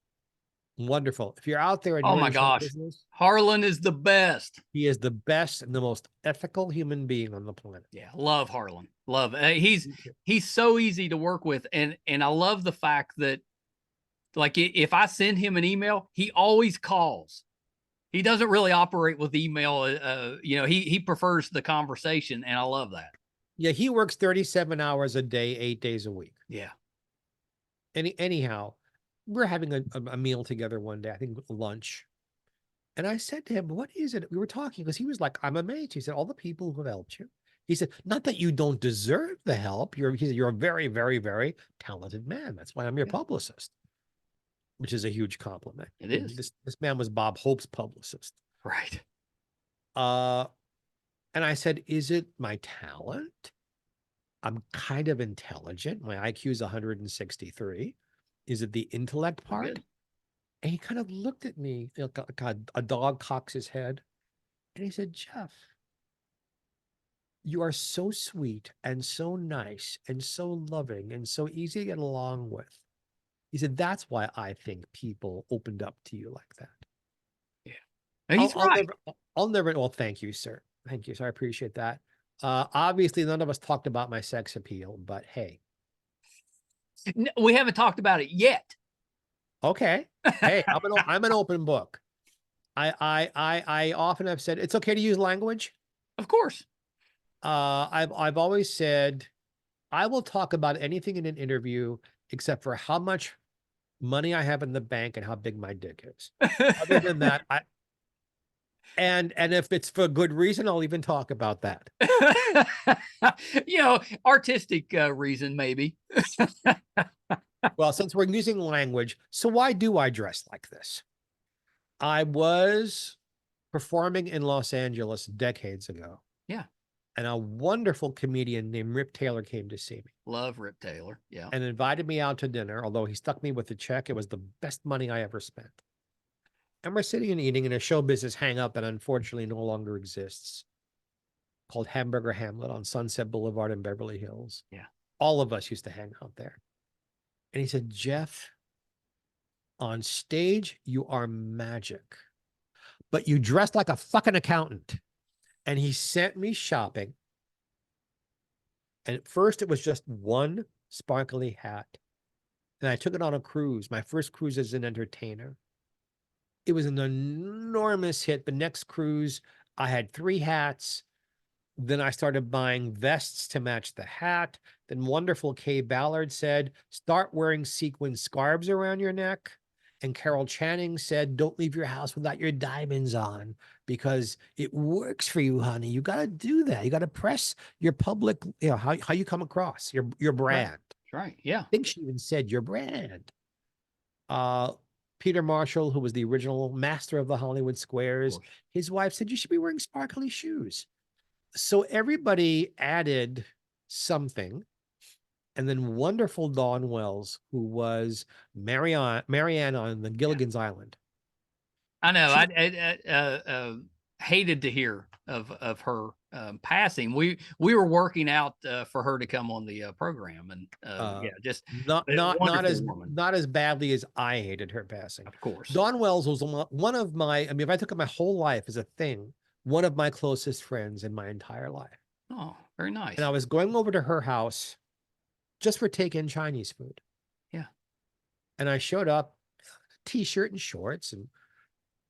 wonderful. If you're out there and oh my gosh, business, Harlan is the best. He is the best and the most ethical human being on the planet. Yeah, love Harlan. Love. He's so easy to work with, and I love the fact that, like, if I send him an email, he always calls. He doesn't really operate with email. He prefers the conversation, and I love that. Yeah, he works 37 hours a day, 8 days a week. Yeah. Anyhow, we're having a meal together one day, I think lunch. And I said to him, what is it? We were talking because he was like, I'm amazed. He said, all the people who have helped you. He said, not that you don't deserve the help. He said, you're a very, very, very talented man. That's why I'm your publicist, which is a huge compliment. It is. This man was Bob Hope's publicist. Right. And I said, is it my talent? I'm kind of intelligent. My IQ is 163. Is it the intellect part? Good. And he kind of looked at me like a dog cocks his head. And he said, Jeff, you are so sweet and so nice and so loving and so easy to get along with. He said, that's why I think people opened up to you like that. Yeah. And he's right. I'll never, well, thank you, sir. Thank you, sir. I appreciate that. Obviously, none of us talked about my sex appeal, but hey. We haven't talked about it yet. Okay. Hey, I'm an open book. I often have said it's okay to use language. Of course. I've always said I will talk about anything in an interview except for how much money I have in the bank and how big my dick is. Other than that, and if it's for good reason, I'll even talk about that. Artistic reason, maybe. Well, since we're using language, so why do I dress like this? I was performing in Los Angeles decades ago. Yeah. And a wonderful comedian named Rip Taylor came to see me. Love Rip Taylor. Yeah. And invited me out to dinner, although he stuck me with a check. It was the best money I ever spent. And we're sitting and eating in a show business hang up that unfortunately no longer exists, called Hamburger Hamlet on Sunset Boulevard in Beverly Hills. Yeah. All of us used to hang out there. And he said, Jeff, on stage, you are magic, but you dress like a fucking accountant. And he sent me shopping. And at first it was just one sparkly hat. And I took it on a cruise, my first cruise as an entertainer. It was an enormous hit. The next cruise, I had 3 hats. Then I started buying vests to match the hat. Then wonderful Kay Ballard said, start wearing sequin scarves around your neck. And Carol Channing said, don't leave your house without your diamonds on because it works for you, honey. You got to do that. You got to press your public, how you come across, your brand. Right. Yeah. I think she even said your brand. Peter Marshall, who was the original master of the Hollywood Squares, his wife said, you should be wearing sparkly shoes. So everybody added something. And then wonderful Dawn Wells, who was Marianne on the Gilligan's Island. I know. I hated to hear of her passing. We were working out for her to come on the program, and just not as badly as I hated her passing. Of course, Dawn Wells was one of my. I mean, if I took my whole life as a thing, one of my closest friends in my entire life. Oh, very nice. And I was going over to her house just for takein Chinese food. Yeah. And I showed up, t-shirt and shorts, and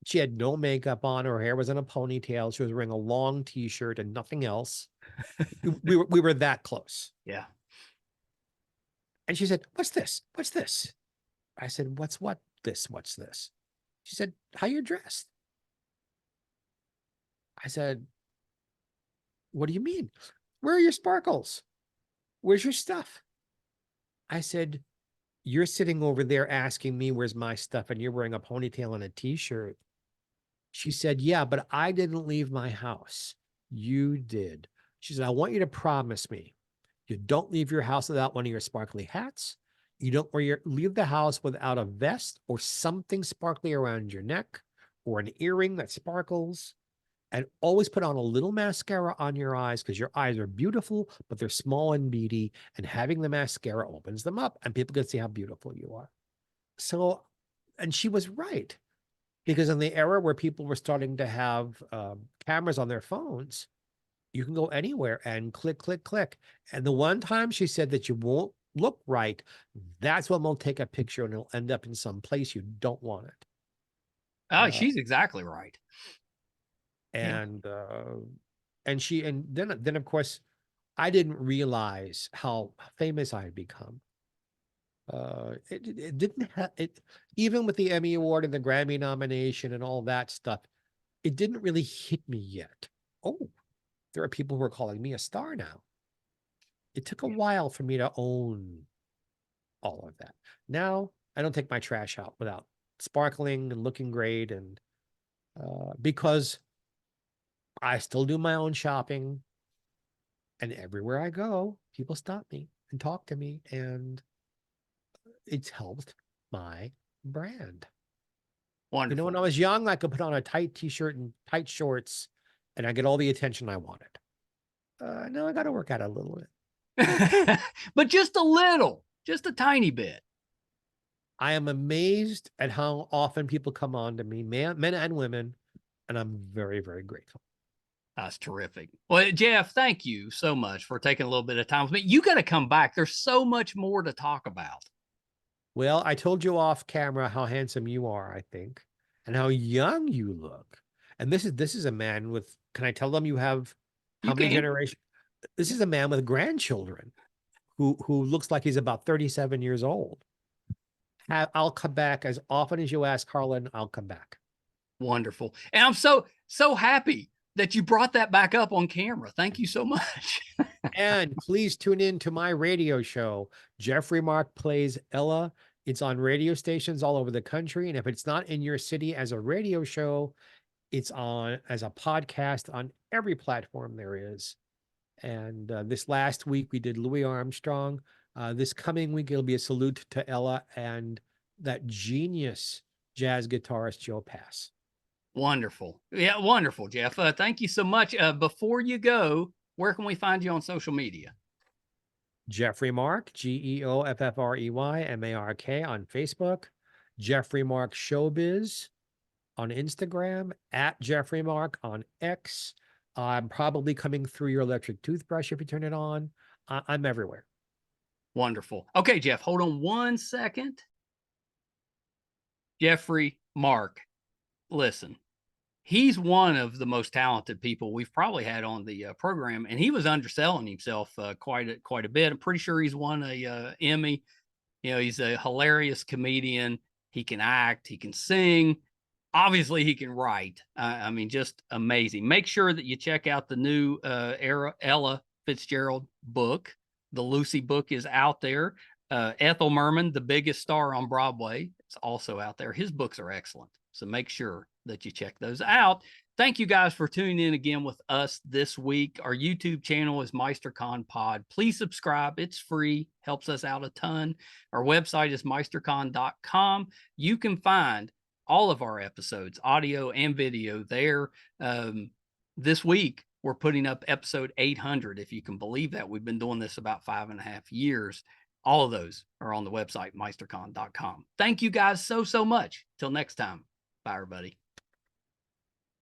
she had no makeup on. Her hair was in a ponytail. She was wearing a long t-shirt and nothing else. we were that close. Yeah. And she said, what's this? What's this? I said, what's this? She said, how you're dressed? I said, what do you mean? Where are your sparkles? Where's your stuff? I said, you're sitting over there asking me where's my stuff and you're wearing a ponytail and a t-shirt. She said, yeah, but I didn't leave my house. You did. She said, I want you to promise me you don't leave your house without one of your sparkly hats. You don't leave the house without a vest or something sparkly around your neck or an earring that sparkles. And always put on a little mascara on your eyes because your eyes are beautiful, but they're small and beady. And having the mascara opens them up and people can see how beautiful you are. So, and she was right. Because in the era where people were starting to have cameras on their phones, you can go anywhere and click, click, click. And the one time she said that you won't look right, that's when we'll take a picture and it'll end up in some place you don't want it. Oh, she's exactly right. And then of course, I didn't realize how famous I had become. It didn't have it, even with the Emmy Award and the Grammy nomination and all that stuff, it didn't really hit me yet. Oh, there are people who are calling me a star now. It took a while for me to own all of that. Now I don't take my trash out without sparkling and looking great, and because I still do my own shopping, and everywhere I go, people stop me and talk to me, and it's helped my brand. Wonderful. You know, when I was young, I could put on a tight t-shirt and tight shorts and I get all the attention I wanted. Now I got to work at it a little bit. But just a little, just a tiny bit. I am amazed at how often people come on to me, men and women, and I'm very, very grateful. That's terrific. Well, Jeff, thank you so much for taking a little bit of time with me. You got to come back. There's so much more to talk about. Well, I told you off camera how handsome you are, I think, and how young you look. And this is a man with, can I tell them you have how many generations? This is a man with grandchildren who looks like he's about 37 years old. I'll come back as often as you ask, Harlan, I'll come back. Wonderful. And I'm so happy that you brought that back up on camera. Thank you so much. And please tune in to my radio show. Geoffrey Mark Plays Ella. It's on radio stations all over the country. And if it's not in your city as a radio show, it's on as a podcast on every platform there is. And this last week we did Louis Armstrong. This coming week, it'll be a salute to Ella and that genius jazz guitarist, Joe Pass. Wonderful. Yeah, wonderful, Jeff. Thank you so much. Before you go, where can we find you on social media? Geoffrey Mark, Geoffrey Mark on Facebook. Geoffrey Mark Showbiz on Instagram, at Geoffrey Mark on X. I'm probably coming through your electric toothbrush if you turn it on. I'm everywhere. Wonderful. Okay, Jeff, hold on one second. Geoffrey Mark, listen, he's one of the most talented people we've probably had on the program, and he was underselling himself quite a bit. I'm pretty sure he's won a Emmy. You know, he's a hilarious comedian. He can act. He can sing. Obviously, he can write. I mean, just amazing. Make sure that you check out the new Ella Fitzgerald book. The Lucy book is out there. Ethel Merman, the biggest star on Broadway, is also out there. His books are excellent. So make sure that you check those out. Thank you guys for tuning in again with us this week. Our YouTube channel is MeisterCon Pod. Please subscribe. It's free. Helps us out a ton. Our website is meistercon.com. You can find all of our episodes, audio and video there. This week, we're putting up episode 800, if you can believe that. We've been doing this about 5.5 years. All of those are on the website, meistercon.com. Thank you guys so much. Till next time. Bye, everybody.